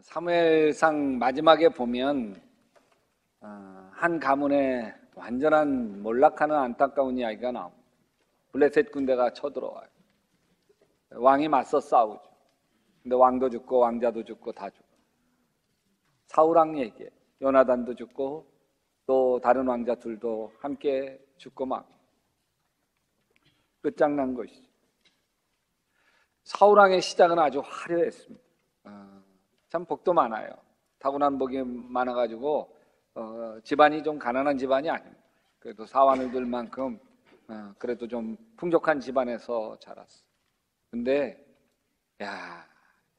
사무엘상 마지막에 보면 한 가문에 완전한 몰락하는 안타까운 이야기가 나옵니다. 블레셋 군대가 쳐들어와요. 왕이 맞서 싸우죠. 근데 왕도 죽고 왕자도 죽고 다 죽고. 사울왕 얘기에 요나단도 죽고 또 다른 왕자 둘도 함께 죽고 막 끝장난 것이죠. 사울왕의 시작은 아주 화려했습니다. 참 복도 많아요. 타고난 복이 많아가지고 집안이 좀 가난한 집안이 아닙니다. 그래도 사환들만큼 그래도 좀 풍족한 집안에서 자랐어. 근데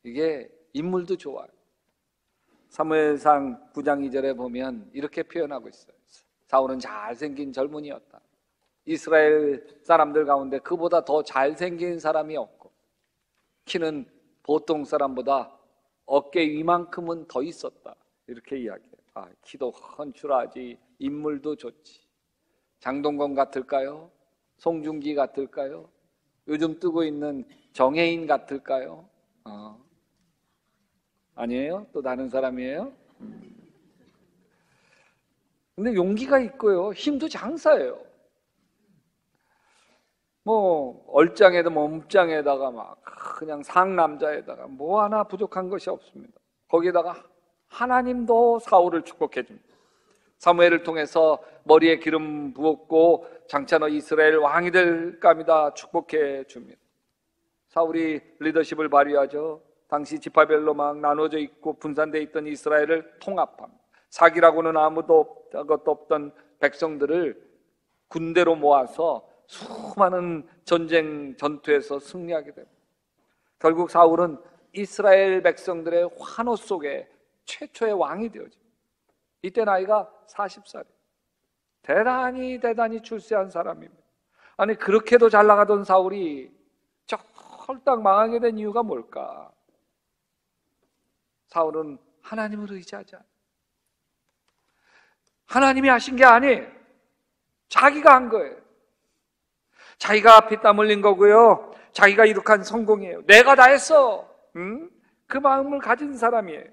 이게 인물도 좋아요. 사무엘상 9장 2절에 보면 이렇게 표현하고 있어요. 사울은 잘생긴 젊은이였다. 이스라엘 사람들 가운데 그보다 더 잘생긴 사람이 없고 키는 보통 사람보다 어깨 위만큼은 더 있었다. 이렇게 이야기해요. 키도 헌출하지, 인물도 좋지. 장동건 같을까요? 송중기 같을까요? 요즘 뜨고 있는 정혜인 같을까요? 아니에요? 또 다른 사람이에요? 근데 용기가 있고요. 힘도 장사예요. 얼짱에다 몸짱에다가 막 그냥 상남자에다가 뭐 하나 부족한 것이 없습니다. 거기에다가 하나님도 사울을 축복해 줍니다. 사무엘을 통해서 머리에 기름 부었고 장차 너 이스라엘 왕이 될 감이다 축복해 줍니다. 사울이 리더십을 발휘하죠. 당시 지파별로 막 나눠져 있고 분산되어 있던 이스라엘을 통합합니다. 사기라고는 아무도 것도 없던 백성들을 군대로 모아서 수많은 전쟁 전투에서 승리하게 됩니다. 결국 사울은 이스라엘 백성들의 환호 속에 최초의 왕이 되어집니다. 이때 나이가 40살이에요. 대단히 출세한 사람입니다. 아니 그렇게도 잘 나가던 사울이 저 홀딱 망하게 된 이유가 뭘까? 사울은 하나님을 의지하지 않아요. 하나님이 하신 게 아니에요. 자기가 한 거예요. 자기가 피땀 흘린 거고요. 자기가 이룩한 성공이에요. 내가 다 했어. 그 마음을 가진 사람이에요.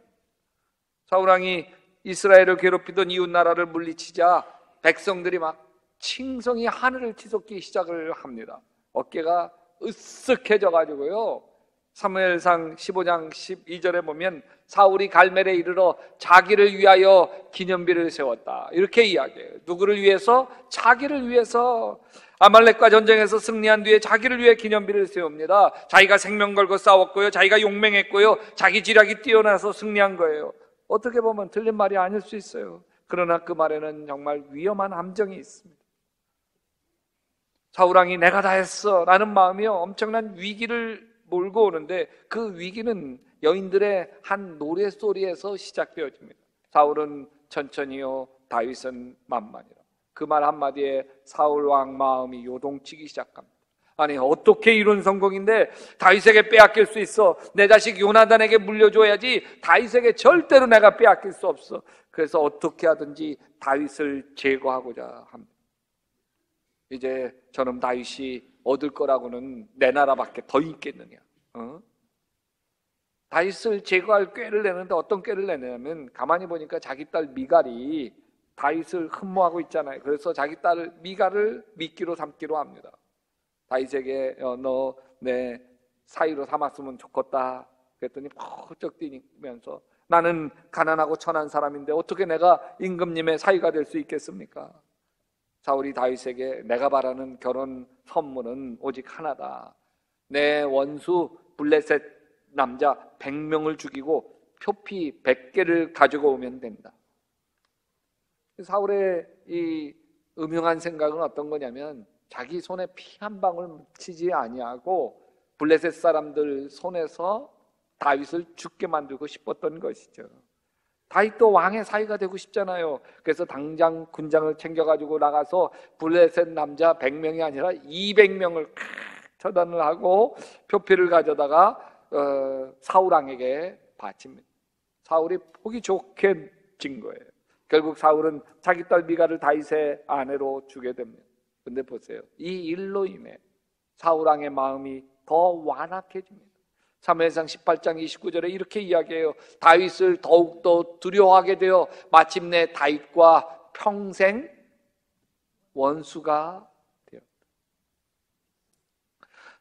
사울왕이 이스라엘을 괴롭히던 이웃 나라를 물리치자 백성들이 막 칭송이 하늘을 치솟기 시작을 합니다. 어깨가 으쓱해져 가지고요. 사무엘상 15장 12절에 보면 사울이 갈멜에 이르러 자기를 위하여 기념비를 세웠다. 이렇게 이야기해요. 누구를 위해서? 자기를 위해서. 아말렉과 전쟁에서 승리한 뒤에 자기를 위해 기념비를 세웁니다. 자기가 생명 걸고 싸웠고요. 자기가 용맹했고요. 자기 지략이 뛰어나서 승리한 거예요. 어떻게 보면 틀린 말이 아닐 수 있어요. 그러나 그 말에는 정말 위험한 함정이 있습니다. 사울왕이 내가 다 했어 라는 마음이요 엄청난 위기를 몰고 오는데 그 위기는 여인들의 한 노래소리에서 시작되어집니다. 사울은 천천히요 다윗은 만만이라. 그 말 한마디에 사울왕 마음이 요동치기 시작합니다. 아니 어떻게 이룬 성공인데 다윗에게 빼앗길 수 있어. 내 자식 요나단에게 물려줘야지. 다윗에게 절대로 내가 빼앗길 수 없어. 그래서 어떻게 하든지 다윗을 제거하고자 합니다. 이제 저놈 다윗이 얻을 거라고는 내 나라밖에 더 있겠느냐. 다윗을 제거할 꾀를 내는데 어떤 꾀를 내냐면 가만히 보니까 자기 딸 미갈이 다윗을 흠모하고 있잖아요. 그래서 자기 딸 미갈을 미끼로 삼기로 합니다. 다윗에게 너 내 사위로 삼았으면 좋겠다. 그랬더니 펄쩍 뛰면서 나는 가난하고 천한 사람인데 어떻게 내가 임금님의 사위가 될 수 있겠습니까? 사울이 다윗에게 내가 바라는 결혼 선물은 오직 하나다. 내 원수 블레셋 남자 100명을 죽이고 표피 100개를 가지고 오면 된다. 사울의 이 음흉한 생각은 어떤 거냐면 자기 손에 피 한 방울 묻히지 아니하고 블레셋 사람들 손에서 다윗을 죽게 만들고 싶었던 것이죠. 다윗도 왕의 사위가 되고 싶잖아요. 그래서 당장 군장을 챙겨가지고 나가서 블레셋 남자 100명이 아니라 200명을 처단을 하고 표피를 가져다가 사울왕에게 바칩니다. 사울이 보기 좋게 진 거예요. 결국 사울은 자기 딸 미갈을 다윗의 아내로 주게 됩니다. 근데 보세요. 이 일로 인해 사울왕의 마음이 더 완악해집니다. 사무엘상 18장 29절에 이렇게 이야기해요. 다윗을 더욱더 두려워하게 되어 마침내 다윗과 평생 원수가 되었다.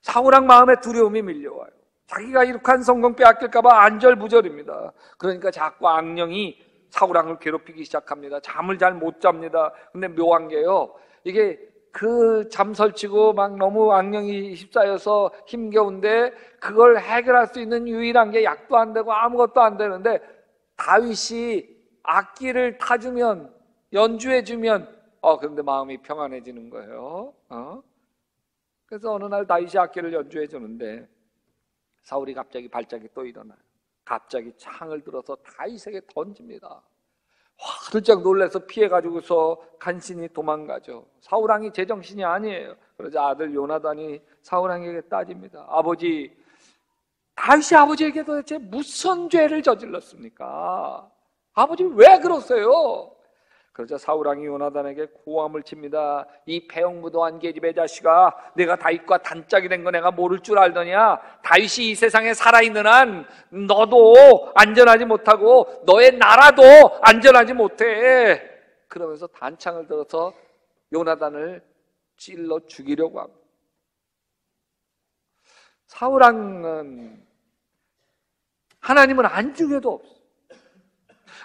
사울왕 마음에 두려움이 밀려와요. 자기가 이룩한 성공 빼앗길까 봐 안절부절입니다. 그러니까 자꾸 악령이 사울왕을 괴롭히기 시작합니다. 잠을 잘 못 잡니다. 근데 묘한 게요, 이게 그 잠 설치고 막 너무 악령이 휩싸여서 힘겨운데 그걸 해결할 수 있는 유일한 게 약도 안 되고 아무것도 안 되는데, 다윗이 악기를 타주면, 연주해주면 그런데 마음이 평안해지는 거예요. 그래서 어느 날 다윗이 악기를 연주해주는데 사울이 갑자기 발작이 또 일어나요. 갑자기 창을 들어서 다윗에게 던집니다. 화들짝 놀라서 피해가지고서 간신히 도망가죠. 사울왕이 제정신이 아니에요. 그러자 아들 요나단이 사울왕에게 따집니다. 아버지, 다윗이 아버지에게 도대체 무슨 죄를 저질렀습니까? 아버지 왜 그러세요? 그러자 사울왕이 요나단에게 고함을 칩니다. 이 배영무도한 계집의 자식아, 내가 다윗과 단짝이 된 거 내가 모를 줄 알더냐? 다윗이 이 세상에 살아있는 한 너도 안전하지 못하고 너의 나라도 안전하지 못해. 그러면서 단창을 들어서 요나단을 찔러 죽이려고 합니다. 사울왕은 하나님은 안 죽여도 없어.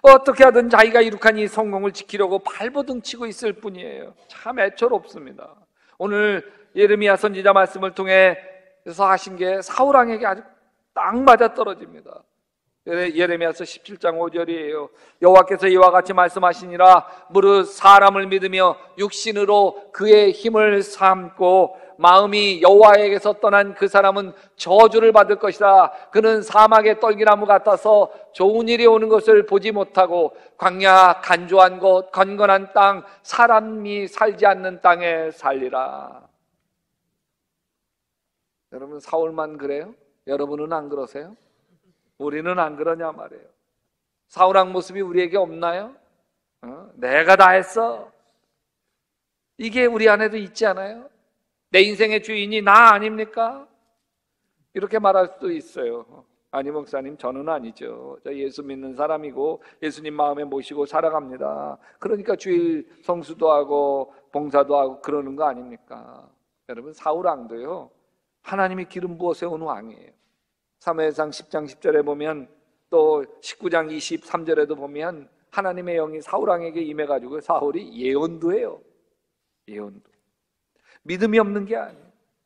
어떻게 하든 자기가 이룩한 이 성공을 지키려고 발버둥 치고 있을 뿐이에요. 참 애처롭습니다. 오늘 예레미야 선지자 말씀을 통해서 하신 게 사울왕에게 아주 딱 맞아 떨어집니다. 예레미야서 17장 5절이에요. 여호와께서 이와 같이 말씀하시니라. 무릇 사람을 믿으며 육신으로 그의 힘을 삼고 마음이 여호와에게서 떠난 그 사람은 저주를 받을 것이다. 그는 사막의 떨기나무 같아서 좋은 일이 오는 것을 보지 못하고 광야 간조한 곳 건건한 땅 사람이 살지 않는 땅에 살리라. 여러분, 사울만 그래요? 여러분은 안 그러세요? 우리는 안 그러냐 말이에요. 사울왕 모습이 우리에게 없나요? 내가 다 했어. 이게 우리 안에도 있지 않아요? 내 인생의 주인이 나 아닙니까? 이렇게 말할 수도 있어요. 아니 목사님, 저는 아니죠. 저 예수 믿는 사람이고 예수님 마음에 모시고 살아갑니다. 그러니까 주일 성수도 하고 봉사도 하고 그러는 거 아닙니까? 여러분, 사울왕도요, 하나님이 기름 부어 세운 왕이에요. 사무엘상 10장 10절에 보면, 또 19장 23절에도 보면 하나님의 영이 사울왕에게 임해가지고 사울이 예언도 해요. 예언도. 믿음이 없는 게 아니에요.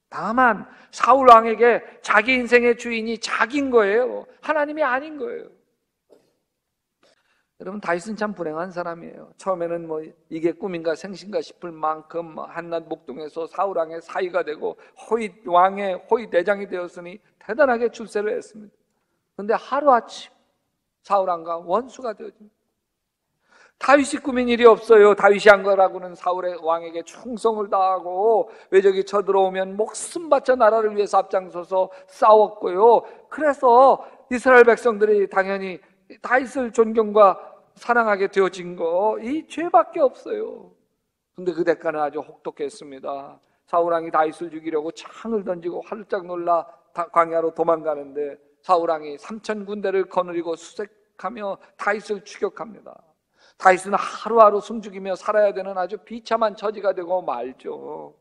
다만 사울왕에게 자기 인생의 주인이 자기인 거예요. 하나님이 아닌 거예요. 여러분, 다윗은 참 불행한 사람이에요. 처음에는 이게 꿈인가 생신가 싶을 만큼 한낱 목동에서 사울왕의 사위가 되고 왕의 호위 대장이 되었으니 대단하게 출세를 했습니다. 그런데 하루아침 사울왕과 원수가 되어집니다. 다윗이 꾸민 일이 없어요. 다윗이 한 거라고는 사울의 왕에게 충성을 다하고 외적이 쳐들어오면 목숨 바쳐 나라를 위해서 앞장서서 싸웠고요. 그래서 이스라엘 백성들이 당연히 다윗을 존경과 사랑하게 되어진 거, 이 죄밖에 없어요. 근데 그 대가는 아주 혹독했습니다. 사울왕이 다윗을 죽이려고 창을 던지고 활짝 놀라 광야로 도망가는데 사울왕이 3천 군대를 거느리고 수색하며 다윗을 추격합니다. 다윗은 하루하루 숨죽이며 살아야 되는 아주 비참한 처지가 되고 말죠.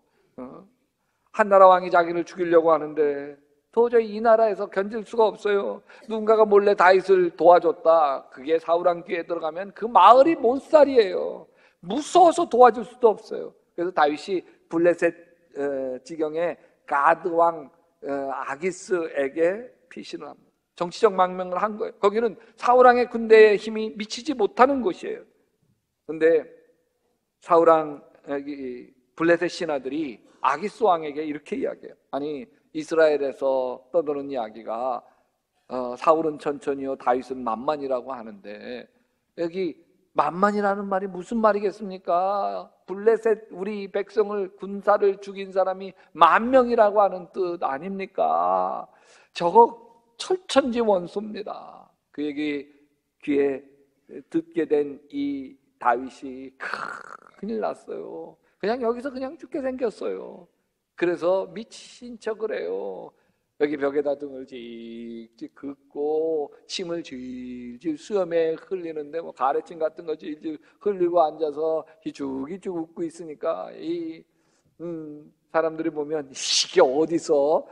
한나라 왕이 자기를 죽이려고 하는데 도저히 이 나라에서 견딜 수가 없어요. 누군가가 몰래 다윗을 도와줬다. 그게 사울왕 귀에 들어가면 그 마을이 못살이에요. 무서워서 도와줄 수도 없어요. 그래서 다윗이 블레셋 지경의 가드 왕 아기스에게 피신을 합니다. 정치적 망명을 한 거예요. 거기는 사울왕의 군대의 힘이 미치지 못하는 곳이에요. 그런데 사울왕 블레셋 신하들이 아기스 왕에게 이렇게 이야기해요. 아니, 이스라엘에서 떠도는 이야기가 사울은 천천히요 다윗은 만만이라고 하는데, 여기 만만이라는 말이 무슨 말이겠습니까? 블레셋 우리 백성을 군사를 죽인 사람이 10,000명이라고 하는 뜻 아닙니까? 저거 철천지 원수입니다. 그 얘기 귀에 듣게 된 이 다윗이 큰일 났어요. 그냥 여기서 그냥 죽게 생겼어요. 그래서 미친 척을 해요. 여기 벽에다 등을 찍찍 긋고 침을 질질 수염에 흘리는데 뭐 가래침 같은 거 질질 흘리고 앉아서 희죽희죽 웃고 있으니까 사람들이 보면 이게 어디서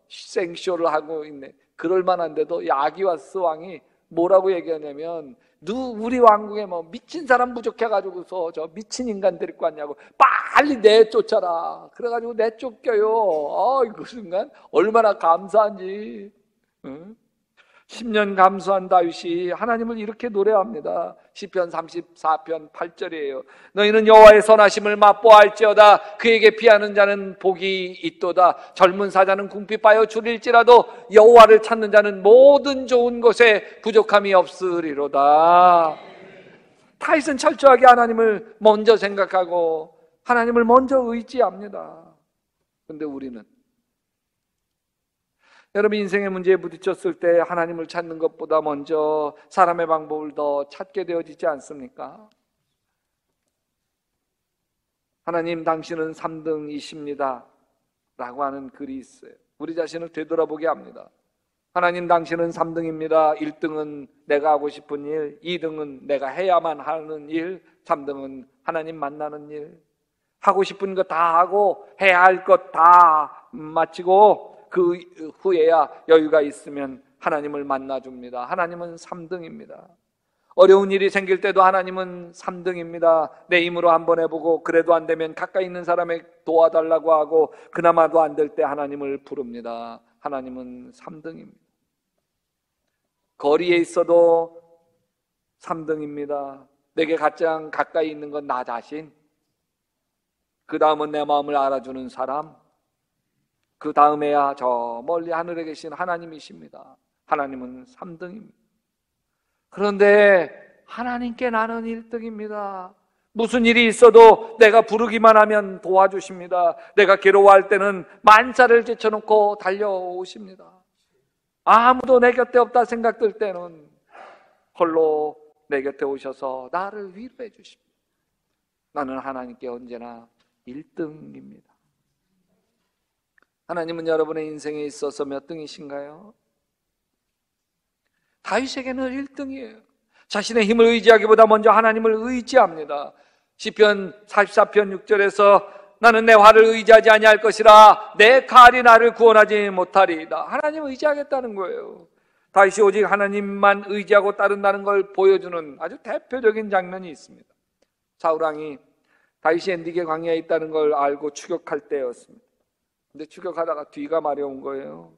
생쇼를 하고 있네. 그럴 만한데도 이 아기와스 왕이 뭐라고 얘기하냐면 우리 왕궁에 뭐 미친 사람 부족해가지고서 저 미친 인간 데리고 왔냐고 빨리 내쫓아라. 그래가지고 내쫓겨요. 그 순간 얼마나 감사한지. 10년 감수한 다윗이 하나님을 이렇게 노래합니다. 시편 34편 8절이에요. 너희는 여호와의 선하심을 맛보아할지어다. 그에게 피하는 자는 복이 있도다. 젊은 사자는 궁핍하여 줄일지라도 여호와를 찾는 자는 모든 좋은 것에 부족함이 없으리로다. 다윗은 철저하게 하나님을 먼저 생각하고 하나님을 먼저 의지합니다. 그런데 우리는 여러분 인생의 문제에 부딪혔을 때 하나님을 찾는 것보다 먼저 사람의 방법을 더 찾게 되어지지 않습니까? 하나님 당신은 3등이십니다 라고 하는 글이 있어요. 우리 자신을 되돌아보게 합니다. 하나님 당신은 3등입니다. 1등은 내가 하고 싶은 일, 2등은 내가 해야만 하는 일, 3등은 하나님 만나는 일. 하고 싶은 거 다 하고 해야 할 것 다 마치고 그 후에야 여유가 있으면 하나님을 만나줍니다. 하나님은 3등입니다. 어려운 일이 생길 때도 하나님은 3등입니다. 내 힘으로 한번 해보고 그래도 안 되면 가까이 있는 사람에게 도와달라고 하고 그나마도 안 될 때 하나님을 부릅니다. 하나님은 3등입니다. 거리에 있어도 3등입니다. 내게 가장 가까이 있는 건 나 자신, 그 다음은 내 마음을 알아주는 사람, 그 다음에야 저 멀리 하늘에 계신 하나님이십니다. 하나님은 3등입니다. 그런데 하나님께 나는 1등입니다. 무슨 일이 있어도 내가 부르기만 하면 도와주십니다. 내가 괴로워할 때는 만사를 제쳐놓고 달려오십니다. 아무도 내 곁에 없다 생각될 때는 홀로 내 곁에 오셔서 나를 위로해 주십니다. 나는 하나님께 언제나 1등입니다. 하나님은 여러분의 인생에 있어서 몇 등이신가요? 다윗에게는 1등이에요. 자신의 힘을 의지하기보다 먼저 하나님을 의지합니다. 시편 44편 6절에서 나는 내 활을 의지하지 아니할 것이라 내 칼이 나를 구원하지 못하리이다. 하나님을 의지하겠다는 거예요. 다윗이 오직 하나님만 의지하고 따른다는 걸 보여주는 아주 대표적인 장면이 있습니다. 사울왕이 다윗이 엔디게 광야에 있다는 걸 알고 추격할 때였습니다. 근데 추격하다가 뒤가 마려운 거예요.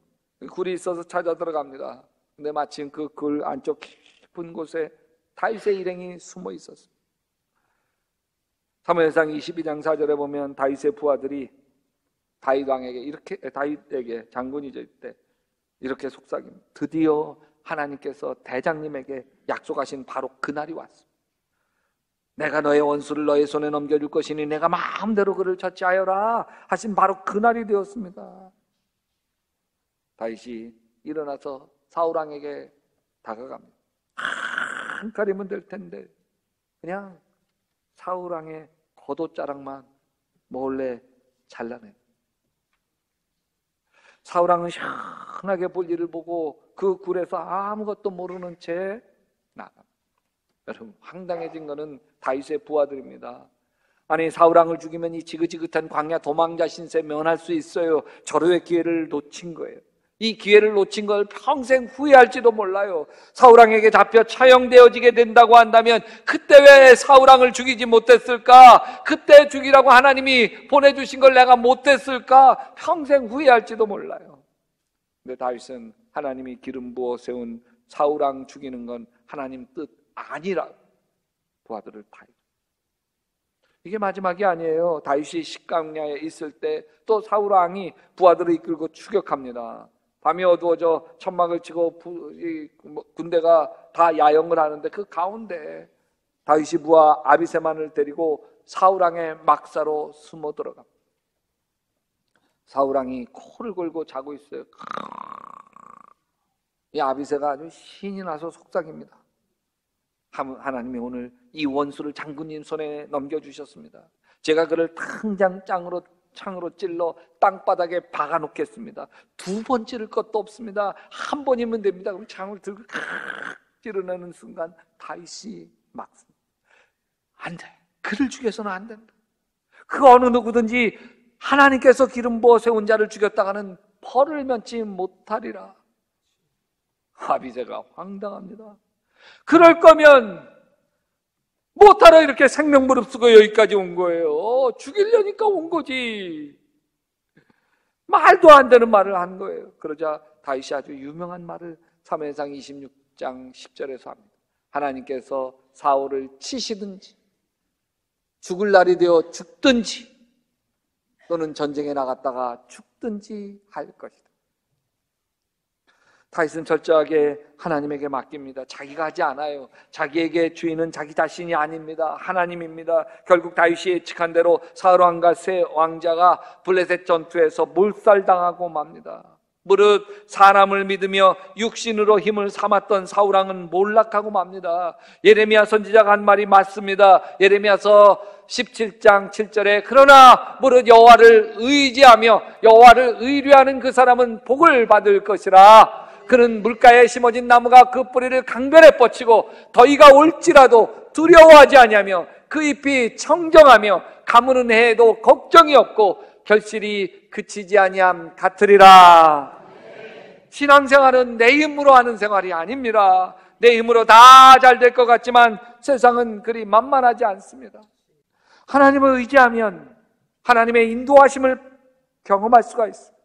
굴이 있어서 찾아 들어갑니다. 근데 마침 그 굴 안쪽 깊은 곳에 다윗의 일행이 숨어 있었습니다. 사무엘상 22장 4절에 보면 다윗의 부하들이 다윗에게 장군이죠 이때 이렇게 속삭입니다. 드디어 하나님께서 대장님에게 약속하신 바로 그날이 왔습니다. 내가 너의 원수를 너의 손에 넘겨줄 것이니 내가 마음대로 그를 처치하여라 하신 바로 그날이 되었습니다. 다윗이 일어나서 사울왕에게 다가갑니다. 한 칼이면 될 텐데 그냥 사울왕의 겉옷자락만 몰래 잘라내. 사울왕은 시원하게 볼 일을 보고 그 굴에서 아무것도 모르는 채 나가. 여러분 황당해진 것은 다윗의 부하들입니다. 아니 사울왕을 죽이면 이 지긋지긋한 광야 도망자 신세 면할 수 있어요. 절호의 기회를 놓친 거예요. 이 기회를 놓친 걸 평생 후회할지도 몰라요. 사울왕에게 잡혀 처형되어지게 된다고 한다면 그때 왜 사울왕을 죽이지 못했을까? 그때 죽이라고 하나님이 보내주신 걸 내가 못했을까? 평생 후회할지도 몰라요. 근데 다윗은 하나님이 기름 부어 세운 사울왕 죽이는 건 하나님 뜻 아니라 부하들을 다. 이게 마지막이 아니에요. 다윗이 식강야에 있을 때 또 사울왕이 부하들을 이끌고 추격합니다. 밤이 어두워져 천막을 치고 군대가 다 야영을 하는데 그 가운데 다윗이 부하 아비세만을 데리고 사울왕의 막사로 숨어 들어갑니다. 사울왕이 코를 골고 자고 있어요. 이 아비세가 아주 신이 나서 속삭입니다. 하나님이 오늘 이 원수를 장군님 손에 넘겨주셨습니다. 제가 그를 당장 짱으로 창으로 찔러 땅바닥에 박아놓겠습니다. 2번 찌를 것도 없습니다. 1번이면 됩니다. 그럼 창을 들고 찌르내는 순간 다윗이 막습니다. 안 돼. 그를 죽여서는 안 된다. 그 어느 누구든지 하나님께서 기름 부어 세운 자를 죽였다가는 벌을 면치 못하리라. 아비새가 황당합니다. 그럴 거면 못하러 이렇게 생명 무릅쓰고 여기까지 온 거예요. 죽이려니까 온 거지. 말도 안 되는 말을 한 거예요. 그러자 다윗이 아주 유명한 말을 사무엘상 26장 10절에서 합니다. 하나님께서 사울을 치시든지 죽을 날이 되어 죽든지 또는 전쟁에 나갔다가 죽든지 할 것이다. 다윗은 철저하게 하나님에게 맡깁니다. 자기가 하지 않아요. 자기에게 주인은 자기 자신이 아닙니다. 하나님입니다. 결국 다윗이 예측한 대로 사울 왕과 세 왕자가 블레셋 전투에서 몰살당하고 맙니다. 무릇 사람을 믿으며 육신으로 힘을 삼았던 사울 왕은 몰락하고 맙니다. 예레미야 선지자가 한 말이 맞습니다. 예레미야서 17장 7절에 그러나 무릇 여호와를 의지하며 여호와를 의뢰하는 그 사람은 복을 받을 것이라. 그는 물가에 심어진 나무가 그 뿌리를 강변에 뻗치고 더위가 올지라도 두려워하지 아니하며 그 잎이 청정하며 가무는 해에도 걱정이 없고 결실이 그치지 아니함 같으리라. 신앙생활은 내 힘으로 하는 생활이 아닙니다. 내 힘으로 다 잘 될 것 같지만 세상은 그리 만만하지 않습니다. 하나님을 의지하면 하나님의 인도하심을 경험할 수가 있습니다.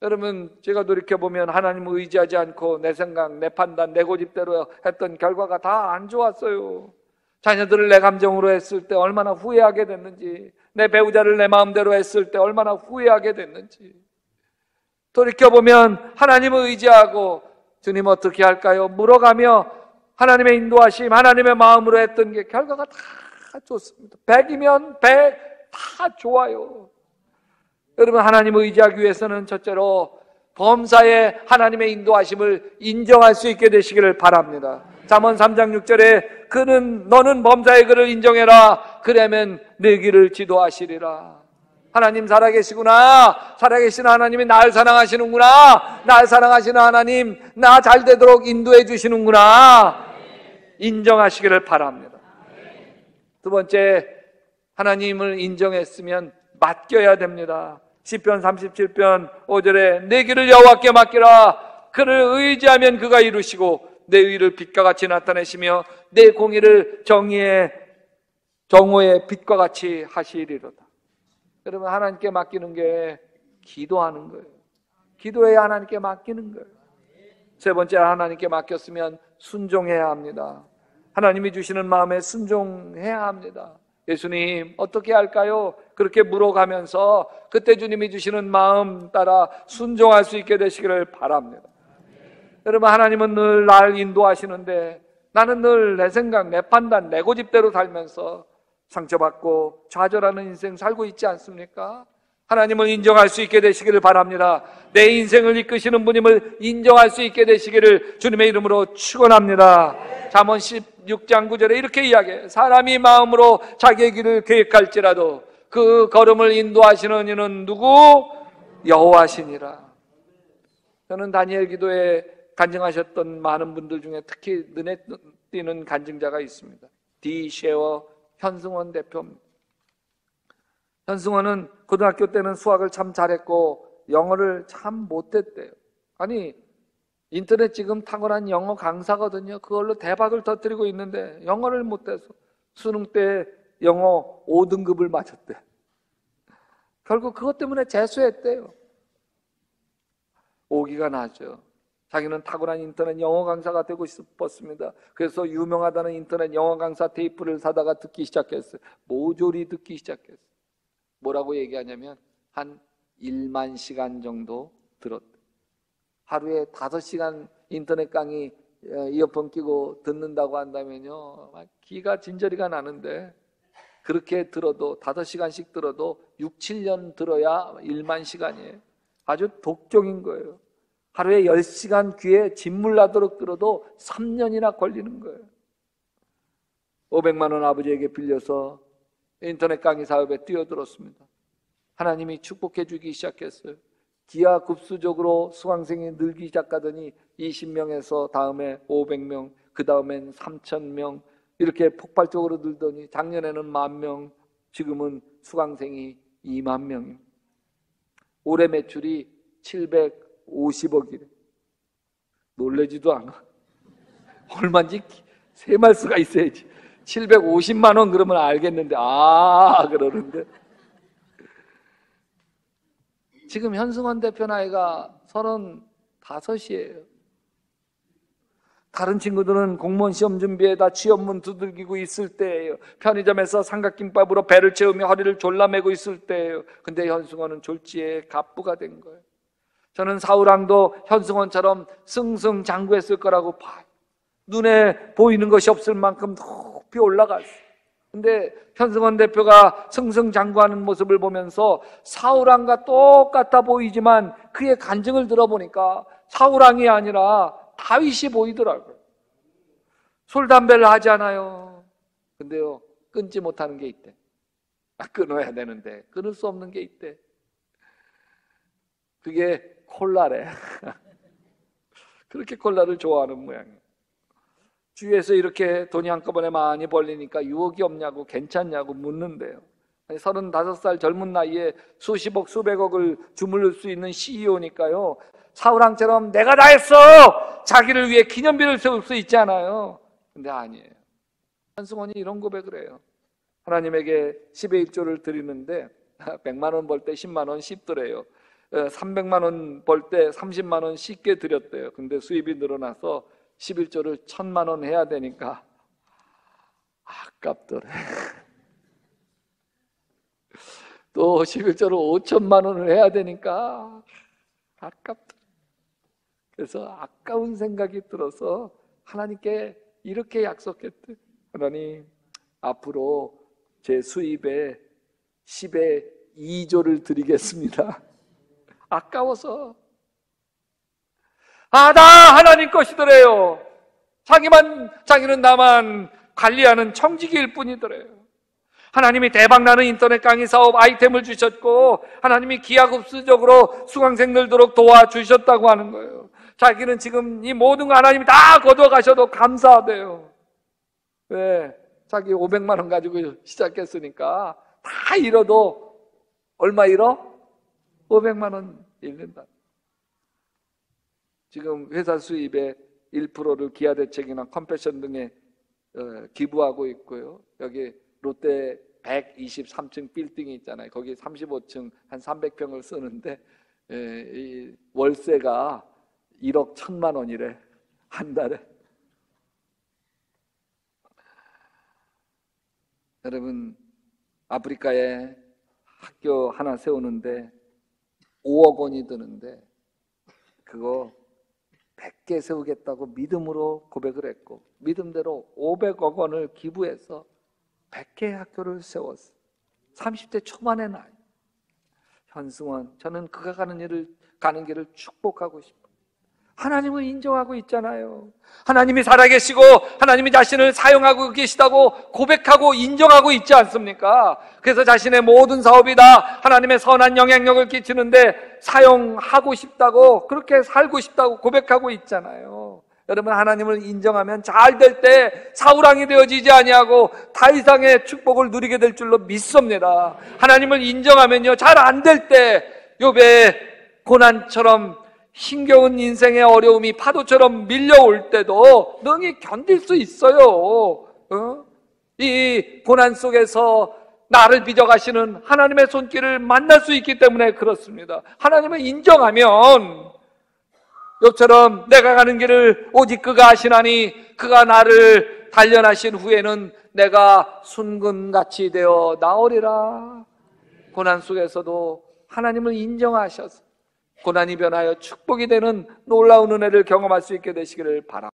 여러분, 제가 돌이켜보면 하나님을 의지하지 않고 내 생각, 내 판단, 내 고집대로 했던 결과가 다 안 좋았어요. 자녀들을 내 감정으로 했을 때 얼마나 후회하게 됐는지, 내 배우자를 내 마음대로 했을 때 얼마나 후회하게 됐는지 돌이켜보면 하나님을 의지하고 주님 어떻게 할까요? 물어가며 하나님의 인도하심, 하나님의 마음으로 했던 게 결과가 다 좋습니다. 100이면 100 다 좋아요. 여러분, 하나님을 의지하기 위해서는 첫째로 범사에 하나님의 인도하심을 인정할 수 있게 되시기를 바랍니다. 잠언 3장 6절에 너는 범사의 그를 인정해라. 그러면 내 길을 지도하시리라. 하나님 살아계시구나. 살아계신 하나님이 날 사랑하시는구나. 날 사랑하시는 하나님 나 잘 되도록 인도해 주시는구나. 인정하시기를 바랍니다. 두 번째, 하나님을 인정했으면 맡겨야 됩니다. 시편 37편 5절에 내 길을 여호와께 맡기라. 그를 의지하면 그가 이루시고 내 의를 빛과 같이 나타내시며 내 공의를 정오의 빛과 같이 하시리로다. 여러분, 하나님께 맡기는 게 기도하는 거예요. 기도해야 하나님께 맡기는 거예요. 세 번째, 하나님께 맡겼으면 순종해야 합니다. 하나님이 주시는 마음에 순종해야 합니다. 예수님 어떻게 할까요? 그렇게 물어가면서 그때 주님이 주시는 마음 따라 순종할 수 있게 되시기를 바랍니다. 여러분, 하나님은 늘 날 인도하시는데 나는 늘 내 생각, 내 판단, 내 고집대로 살면서 상처받고 좌절하는 인생 살고 있지 않습니까? 하나님을 인정할 수 있게 되시기를 바랍니다. 내 인생을 이끄시는 분임을 인정할 수 있게 되시기를 주님의 이름으로 축원합니다. 잠언 16장 9절에 이렇게 이야기해요. 사람이 마음으로 자기의 길을 계획할지라도 그 걸음을 인도하시는 이는 누구? 여호와시니라. 저는 다니엘 기도에 간증하셨던 많은 분들 중에 특히 눈에 띄는 간증자가 있습니다. 디 셰어 현승원 대표입니다. 현승원은 고등학교 때는 수학을 참 잘했고 영어를 참 못했대요. 아니, 인터넷 지금 탁월한 영어 강사거든요. 그걸로 대박을 터뜨리고 있는데 영어를 못해서 수능 때 영어 5등급을 맞았대. 결국 그것 때문에 재수했대요. 오기가 나죠. 자기는 탁월한 인터넷 영어 강사가 되고 싶었습니다. 그래서 유명하다는 인터넷 영어 강사 테이프를 사다가 듣기 시작했어요. 모조리 듣기 시작했어요. 뭐라고 얘기하냐면 한 1만 시간 정도 들었대. 하루에 5시간 인터넷 강의 이어폰 끼고 듣는다고 한다면요, 기가 진저리가 나는데 그렇게 들어도 5시간씩 들어도 6, 7년 들어야 1만 시간이에요. 아주 독종인 거예요. 하루에 10시간 귀에 진물 나도록 들어도 3년이나 걸리는 거예요. 500만 원 아버지에게 빌려서 인터넷 강의 사업에 뛰어들었습니다. 하나님이 축복해 주기 시작했어요. 기하급수적으로 수강생이 늘기 시작하더니 20명에서 다음에 500명, 그 다음엔 3,000명 이렇게 폭발적으로 늘더니 작년에는 10,000명, 지금은 수강생이 20,000명이에요. 올해 매출이 750억이래. 놀라지도 않아. 얼마인지 세말 수가 있어야지. 750만 원 그러면 알겠는데 그러는데 지금 현승원 대표 나이가 35이에요. 다른 친구들은 공무원 시험 준비에다 취업문 두들기고 있을 때예요. 편의점에서 삼각김밥으로 배를 채우며 허리를 졸라매고 있을 때예요. 근데 현승원은 졸지에 갑부가 된 거예요. 저는 사우랑도 현승원처럼 승승장구했을 거라고 봐요. 눈에 보이는 것이 없을 만큼 높이 올라갔어요. 근데 현승원 대표가 승승장구하는 모습을 보면서 사우랑과 똑같아 보이지만 그의 간증을 들어보니까 사우랑이 아니라 다윗이 보이더라고요. 술, 담배를 하지 않아요. 근데요, 끊지 못하는 게 있대. 끊어야 되는데 끊을 수 없는 게 있대. 그게 콜라래. 그렇게 콜라를 좋아하는 모양이에요. 주위에서 이렇게 돈이 한꺼번에 많이 벌리니까 유혹이 없냐고, 괜찮냐고 묻는데요. 35살 젊은 나이에 수십억, 수백억을 주물릴 수 있는 CEO니까요. 사우랑처럼 내가 다 했어! 자기를 위해 기념비를 세울 수 있잖아요. 근데 아니에요. 현승원이 이런 고백을 해요. 하나님에게 10의 1조를 드리는데 100만 원 벌 때 10만 원 씹더래요. 300만 원 벌 때 30만 원 쉽게 드렸대요. 근데 수입이 늘어나서 11조를 1,000만 원 해야 되니까 아깝더래. 또 11조를 5천만 원을 해야 되니까 아깝더래. 그래서 아까운 생각이 들어서 하나님께 이렇게 약속했대. 하나님, 앞으로 제 수입에 10의 2조를 드리겠습니다. 아까워서. 다 하나님 것이더래요. 자기는 나만 관리하는 청지기일 뿐이더래요. 하나님이 대박나는 인터넷 강의 사업 아이템을 주셨고 하나님이 기하급수적으로 수강생 늘도록 도와주셨다고 하는 거예요. 자기는 지금 이 모든 거 하나님이 다 거둬 가셔도 감사하대요. 왜? 자기 500만 원 가지고 시작했으니까 다 잃어도 얼마 잃어? 500만 원 잃는다. 지금 회사 수입의 1%를 기아대책이나 컴패션 등에 기부하고 있고요. 여기 롯데 123층 빌딩이 있잖아요. 거기 35층 한 300평을 쓰는데 이 월세가 1억 1,000만 원이래. 한 달에. 여러분, 아프리카에 학교 하나 세우는데 5억 원이 드는데 그거 100개 세우겠다고 믿음으로 고백을 했고 믿음대로 500억 원을 기부해서 100개의 학교를 세웠어요. 30대 초반의 나이. 현승원, 저는 그가 가는 길을 축복하고 싶어요. 하나님을 인정하고 있잖아요. 하나님이 살아계시고 하나님이 자신을 사용하고 계시다고 고백하고 인정하고 있지 않습니까? 그래서 자신의 모든 사업이 다 하나님의 선한 영향력을 끼치는데 사용하고 싶다고, 그렇게 살고 싶다고 고백하고 있잖아요. 여러분, 하나님을 인정하면 잘 될 때 사우랑이 되어지지 아니하고 다 이상의 축복을 누리게 될 줄로 믿습니다. 하나님을 인정하면요, 잘 안 될 때 욥의 고난처럼 힘겨운 인생의 어려움이 파도처럼 밀려올 때도 능히 견딜 수 있어요. 이 고난 속에서 나를 빚어가시는 하나님의 손길을 만날 수 있기 때문에 그렇습니다. 하나님을 인정하면 욥처럼 내가 가는 길을 오직 그가 아시나니 그가 나를 단련하신 후에는 내가 순금같이 되어 나오리라. 고난 속에서도 하나님을 인정하셔서 고난이 변하여 축복이 되는 놀라운 은혜를 경험할 수 있게 되시기를 바랍니다.